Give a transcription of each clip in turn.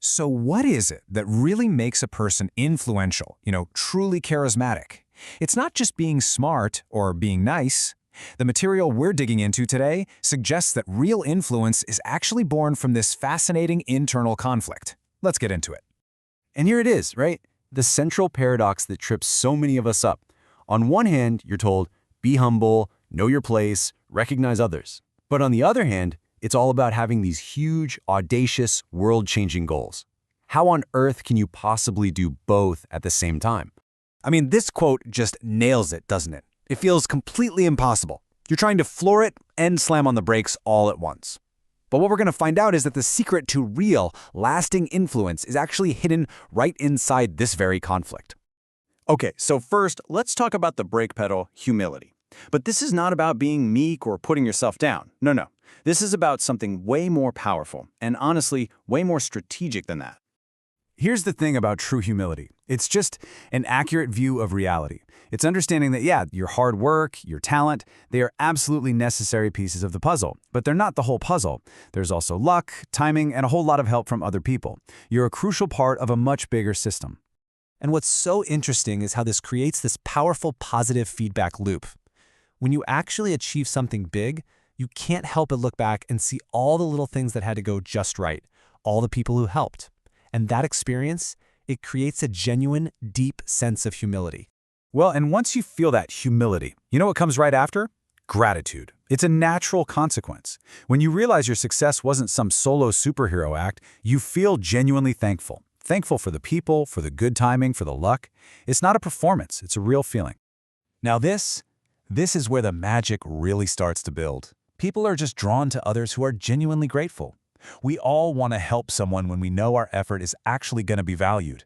So what is it that really makes a person influential, truly charismatic? It's not just being smart or being nice. The material we're digging into today suggests that real influence is actually born from this fascinating internal conflict. Let's get into it. And here it is, right? The central paradox that trips so many of us up. On one hand, you're told, be humble, know your place, recognize others. But on the other hand, it's all about having these huge, audacious, world-changing goals. How on earth can you possibly do both at the same time? I mean, this quote just nails it, doesn't it? It feels completely impossible. You're trying to floor it and slam on the brakes all at once. But what we're going to find out is that the secret to real, lasting influence is actually hidden right inside this very conflict. Okay, so first, let's talk about the brake pedal, humility. But this is not about being meek or putting yourself down. No. This is about something way more powerful, and honestly, way more strategic than that. Here's the thing about true humility. It's just an accurate view of reality. It's understanding that, your hard work, your talent, they are absolutely necessary pieces of the puzzle, but they're not the whole puzzle. There's also luck, timing, and a whole lot of help from other people. You're a crucial part of a much bigger system. And what's so interesting is how this creates this powerful positive feedback loop. When you actually achieve something big, you can't help but look back and see all the little things that had to go just right, all the people who helped. And that experience, it creates a genuine, deep sense of humility. Well, and once you feel that humility, you know what comes right after? Gratitude. It's a natural consequence. When you realize your success wasn't some solo superhero act, you feel genuinely thankful. Thankful for the people, for the good timing, for the luck. It's not a performance, it's a real feeling. Now this is where the magic really starts to build. People are just drawn to others who are genuinely grateful. We all want to help someone when we know our effort is actually going to be valued.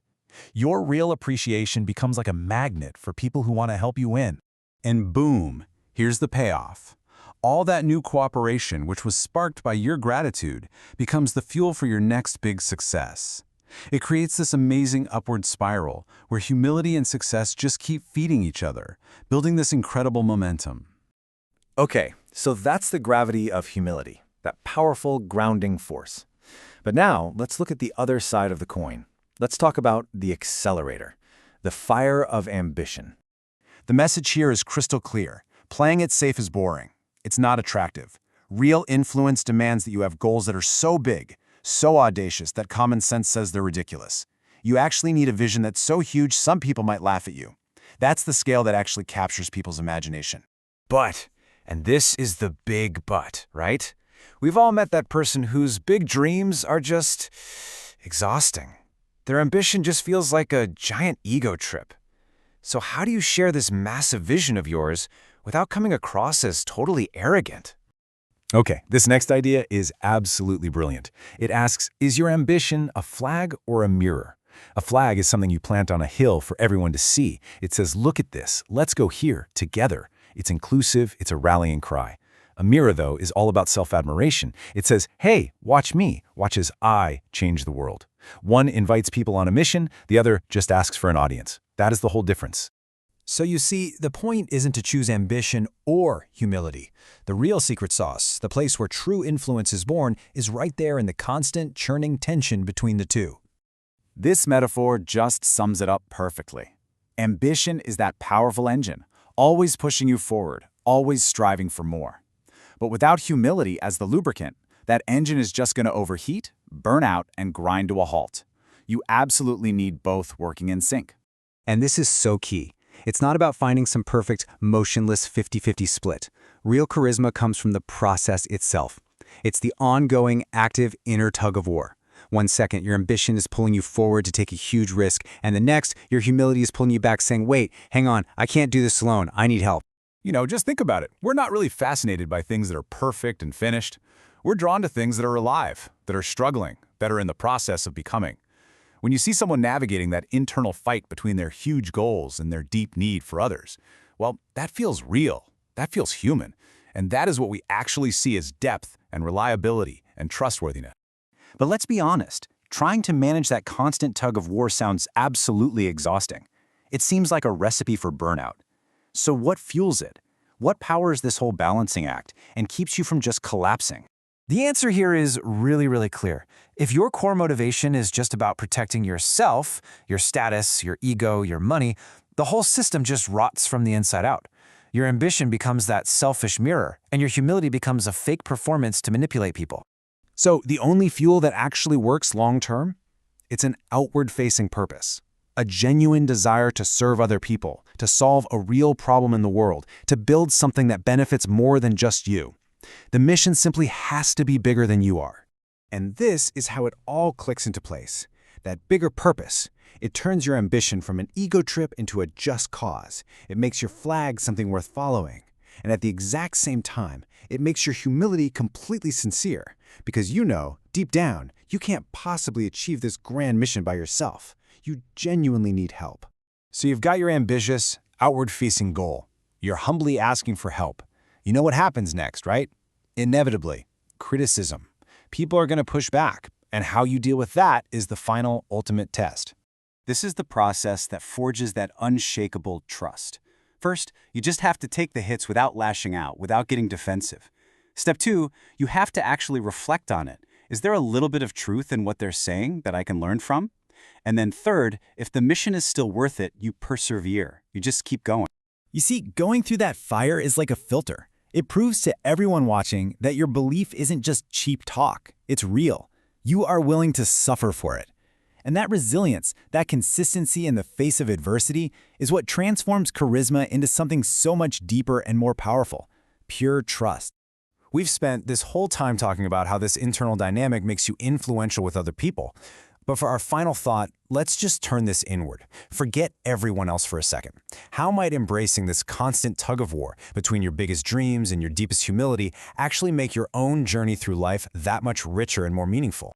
Your real appreciation becomes like a magnet for people who want to help you win. And boom, here's the payoff. All that new cooperation, which was sparked by your gratitude, becomes the fuel for your next big success. It creates this amazing upward spiral where humility and success just keep feeding each other, building this incredible momentum. Okay, so that's the gravity of humility, that powerful grounding force. But now, let's look at the other side of the coin. Let's talk about the accelerator, the fire of ambition. The message here is crystal clear. Playing it safe is boring. It's not attractive. Real influence demands that you have goals that are so big, so audacious that common sense says they're ridiculous. You actually need a vision that's so huge some people might laugh at you. That's the scale that actually captures people's imagination. But, and this is the big but, right? We've all met that person whose big dreams are just exhausting. Their ambition just feels like a giant ego trip. So how do you share this massive vision of yours without coming across as totally arrogant? Okay, this next idea is absolutely brilliant. It asks, is your ambition a flag or a mirror? A flag is something you plant on a hill for everyone to see. It says, look at this, let's go here, together. It's inclusive, it's a rallying cry. A mirror, though, is all about self-admiration. It says, hey, watch me, watch as I change the world. One invites people on a mission, the other just asks for an audience. That is the whole difference. So you see, the point isn't to choose ambition or humility. The real secret sauce, the place where true influence is born, is right there in the constant churning tension between the two. This metaphor just sums it up perfectly. Ambition is that powerful engine, always pushing you forward, always striving for more. But without humility as the lubricant, that engine is just going to overheat, burn out, and grind to a halt. You absolutely need both working in sync. And this is so key. It's not about finding some perfect, motionless 50-50 split. Real charisma comes from the process itself. It's the ongoing, active inner tug of war. One second, your ambition is pulling you forward to take a huge risk, and the next, your humility is pulling you back saying, wait, hang on, I can't do this alone, I need help. Just think about it. We're not really fascinated by things that are perfect and finished. We're drawn to things that are alive, that are struggling, that are in the process of becoming. When you see someone navigating that internal fight between their huge goals and their deep need for others, well, that feels real, that feels human, and that is what we actually see as depth and reliability and trustworthiness. But let's be honest, trying to manage that constant tug of war sounds absolutely exhausting. It seems like a recipe for burnout. So what fuels it? What powers this whole balancing act and keeps you from just collapsing? The answer here is really, really clear. If your core motivation is just about protecting yourself, your status, your ego, your money, the whole system just rots from the inside out. Your ambition becomes that selfish mirror, and your humility becomes a fake performance to manipulate people. So the only fuel that actually works long-term? It's an outward-facing purpose. A genuine desire to serve other people, to solve a real problem in the world, to build something that benefits more than just you. The mission simply has to be bigger than you are. And this is how it all clicks into place. That bigger purpose. It turns your ambition from an ego trip into a just cause. It makes your flag something worth following. And at the exact same time, it makes your humility completely sincere. Because you know, deep down, you can't possibly achieve this grand mission by yourself. You genuinely need help. So you've got your ambitious, outward-facing goal. You're humbly asking for help. You know what happens next, right? Inevitably, criticism. People are going to push back, and how you deal with that is the final, ultimate test. This is the process that forges that unshakable trust. First, you just have to take the hits without lashing out, without getting defensive. Step 2, you have to actually reflect on it. Is there a little bit of truth in what they're saying that I can learn from? And then third, if the mission is still worth it, you persevere. You just keep going. You see, going through that fire is like a filter. It proves to everyone watching that your belief isn't just cheap talk. It's real. You are willing to suffer for it. And that resilience, that consistency in the face of adversity, is what transforms charisma into something so much deeper and more powerful. Pure trust. We've spent this whole time talking about how this internal dynamic makes you influential with other people. But for our final thought, let's just turn this inward. Forget everyone else for a second. How might embracing this constant tug-of-war between your biggest dreams and your deepest humility actually make your own journey through life that much richer and more meaningful?